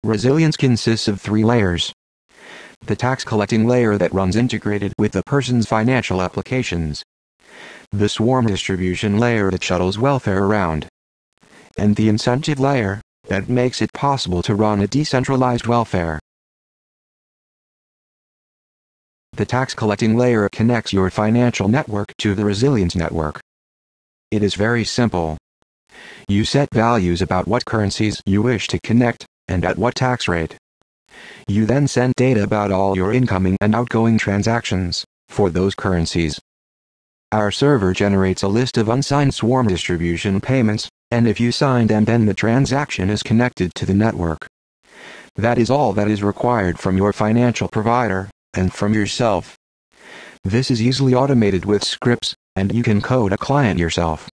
Resilience consists of three layers. The tax collecting layer that runs integrated with a person's financial applications. The swarm distribution layer that shuttles welfare around. And the incentive layer that makes it possible to run a decentralized welfare. The tax collecting layer connects your financial network to the resilience network. It is very simple. You set values about what currencies you wish to connect, and at what tax rate. You then send data about all your incoming and outgoing transactions for those currencies. Our server generates a list of unsigned swarm distribution payments, and if you sign them, then the transaction is connected to the network. That is all that is required from your financial provider, and from yourself. This is easily automated with scripts, and you can code a client yourself.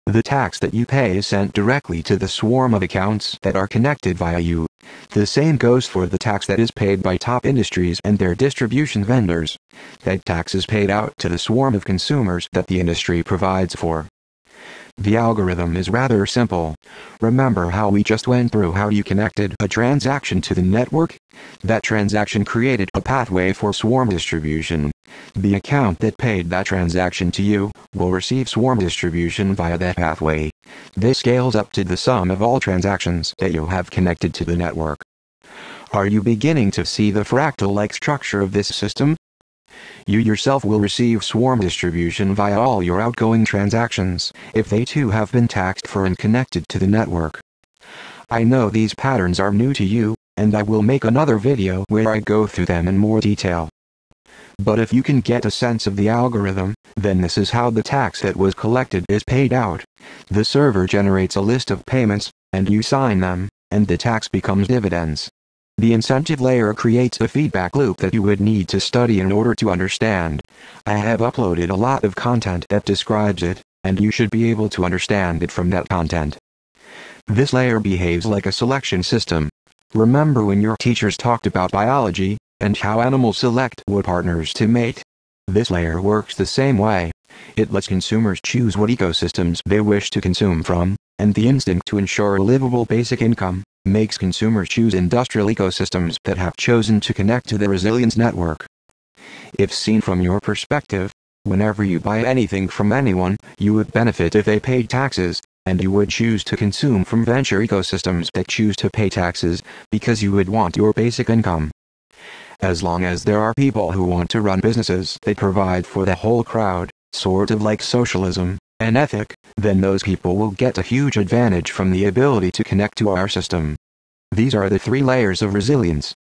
The tax that you pay is sent directly to the swarm of accounts that are connected via you. The same goes for the tax that is paid by top industries and their distribution vendors. That tax is paid out to the swarm of consumers that the industry provides for. The algorithm is rather simple. Remember how we just went through how you connected a transaction to the network? That transaction created a pathway for swarm distribution. The account that paid that transaction to you will receive swarm distribution via that pathway. This scales up to the sum of all transactions that you have connected to the network. Are you beginning to see the fractal-like structure of this system? You yourself will receive swarm distribution via all your outgoing transactions, if they too have been taxed for and connected to the network. I know these patterns are new to you, and I will make another video where I go through them in more detail. But if you can get a sense of the algorithm, then this is how the tax that was collected is paid out. The server generates a list of payments, and you sign them, and the tax becomes dividends. The incentive layer creates a feedback loop that you would need to study in order to understand. I have uploaded a lot of content that describes it, and you should be able to understand it from that content. This layer behaves like a selection system. Remember when your teachers talked about biology, and how animals select what partners to mate? This layer works the same way. It lets consumers choose what ecosystems they wish to consume from, and the instinct to ensure a livable basic income makes consumers choose industrial ecosystems that have chosen to connect to the resilience network. If seen from your perspective, whenever you buy anything from anyone, you would benefit if they paid taxes, and you would choose to consume from venture ecosystems that choose to pay taxes, because you would want your basic income. As long as there are people who want to run businesses that provide for the whole crowd, sort of like socialism, and ethic, then those people will get a huge advantage from the ability to connect to our system. These are the three layers of resilience.